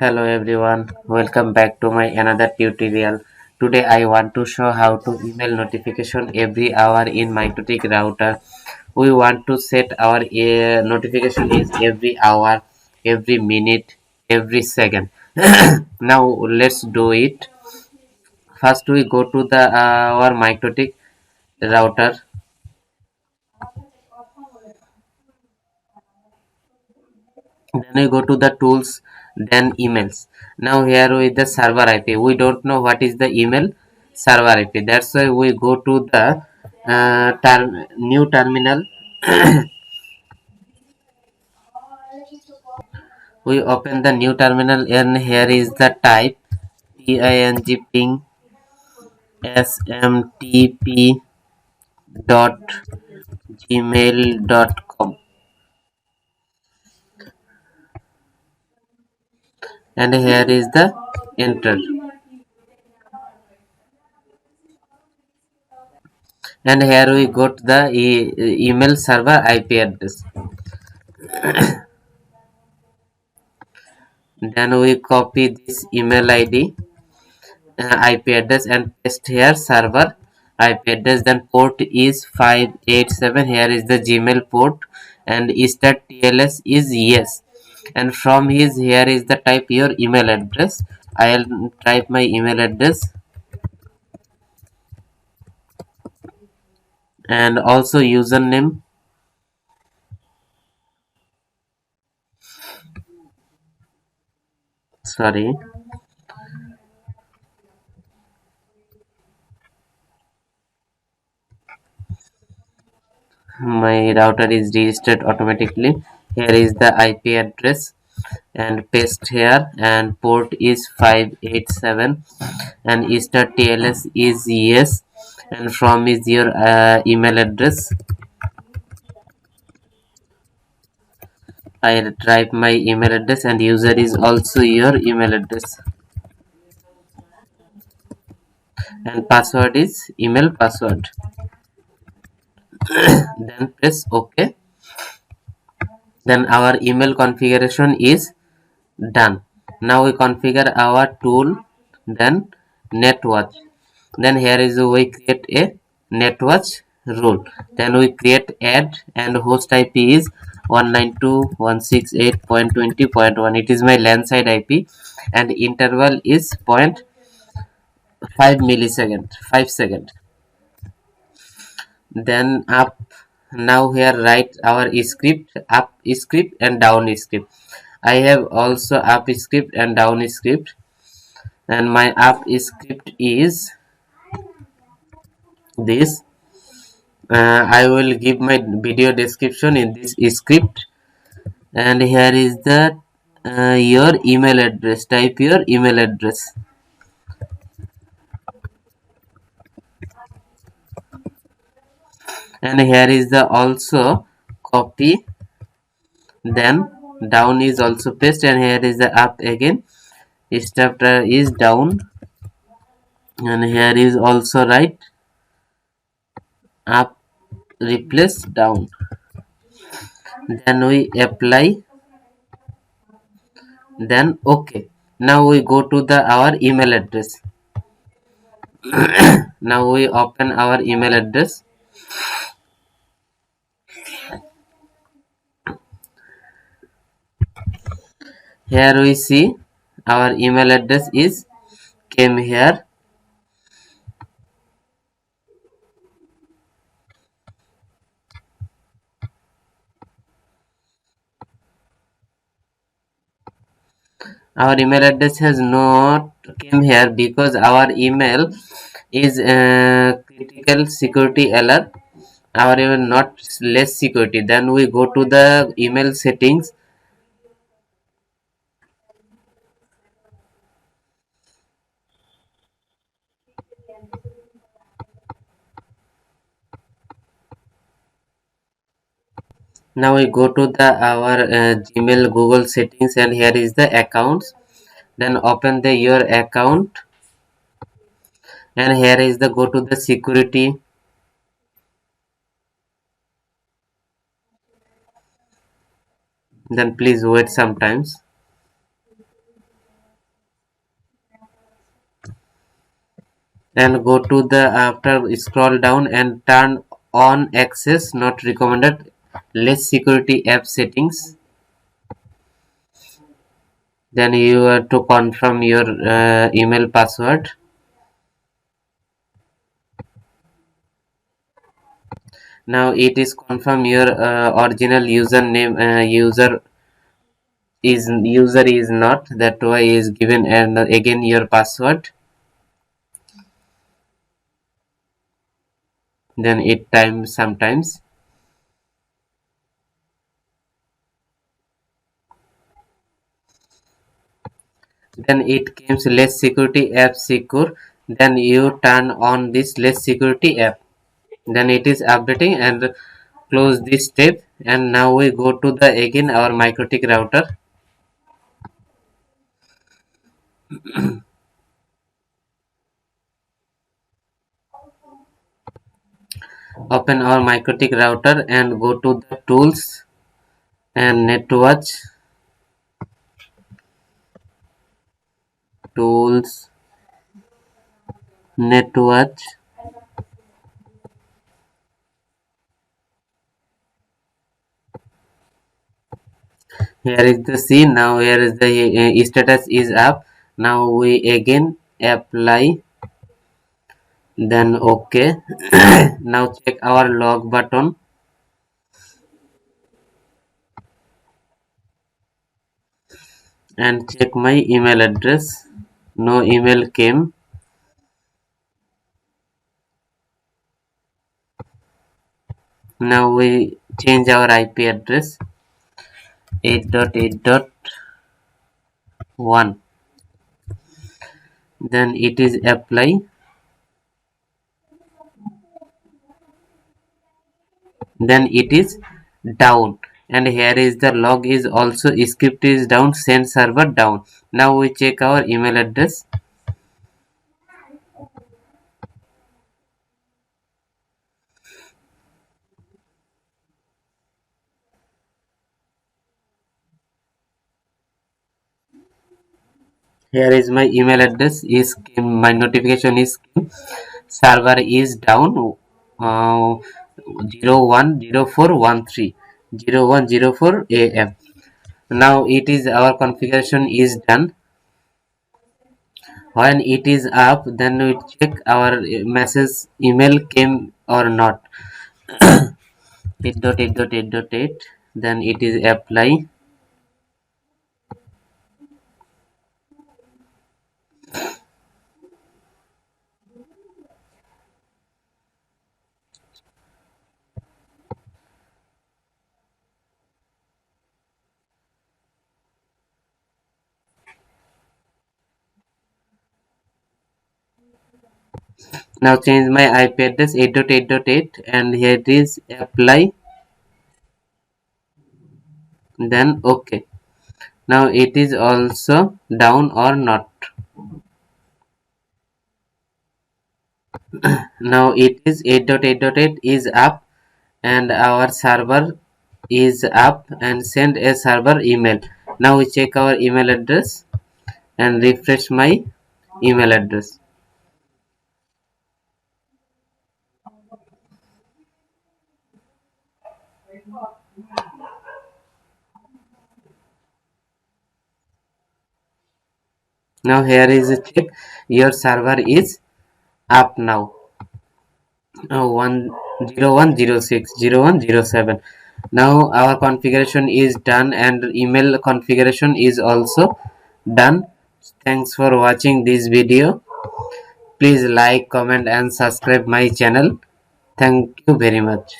Hello everyone, welcome back to my another tutorial. Today I want to show how to email notification every hour in MikroTik router. We want to set our notification is every hour, every minute, every second. Now let's do it. First we go to the our MikroTik router. Then we go to the tools, then emails. Now here with the server IP, we don't know what is the email server IP. That's why we go to the new terminal. We open the new terminal and here is the type ping smtp dot gmail.com, and here is the enter, and here we got the email server IP address. Then we copy this email ID IP address and paste here server IP address. Then port is 587. Here is the Gmail port, and is that TLS is yes. And from his here is the type your email address. I'll type my email address and also username. Sorry, my router is registered automatically. Here is the IP address and paste here, and port is 587, and Easter TLS is yes, and from is your email address. I type my email address and user is also your email address, and password is email password. Then press OK. Then our email configuration is done. Now we configure our tool, then network. Then here is we create a network rule. Then we create add, and host IP is 192.168.20.1. It is my LAN side IP, and interval is 0.5 millisecond, 5 second. Then up, now here write our script, up script and down script. I have also up script and down script, and my up script is this. I will give my video description in this script, and here is the your email address. Type your email address, and here is the also copy. Then down is also paste, and here is the up again. Step is down, and here is also right, up replace down. Then we apply, then okay. Now we go to the our email address. Now we open our email address. Here we see our email address is came here. Our email address has not came here because our email is critical security alert. Our email not less security. Then we go to the email settings. Now we go to the our Gmail Google settings, and here is the accounts. Then open the your account, and here is the go to the security. Then please wait sometimes. and go to the after scroll down and turn on access not recommended less security app settings. Then you have to confirm your email password. Now it is confirm your original username. User is not, that why is given, and again your password. Then it times sometimes. Then it comes less security app secure. Then you turn on this less security app. Then it is updating and close this step. And now we go to the again our MikroTik router. Open our MikroTik router and go to the tools and network tools network. Here is the scene. Now here is the status is up. Now we again apply, then okay. Now check our log button and check my email address. No email came. Now we change our IP address 8.8.1. Then it is apply. Then it is down, and here is the log is also script is down, send server down. Now we check our email address. Here is my email address is my notification is server is down, 010413 am. Now it is our configuration is done. When it is up, then we check our message email came or not. 8.8.8.8. Then it is apply. Now change my IP address 8.8.8, and here it is apply, then okay. Now it is also down or not. Now it is 8.8.8 is up, and our server is up and send a server email. Now we check our email address and refresh my email address. Now here is a check, your server is up now. 101060107. Now our configuration is done and email configuration is also done. Thanks for watching this video. Please like, comment and subscribe my channel. Thank you very much.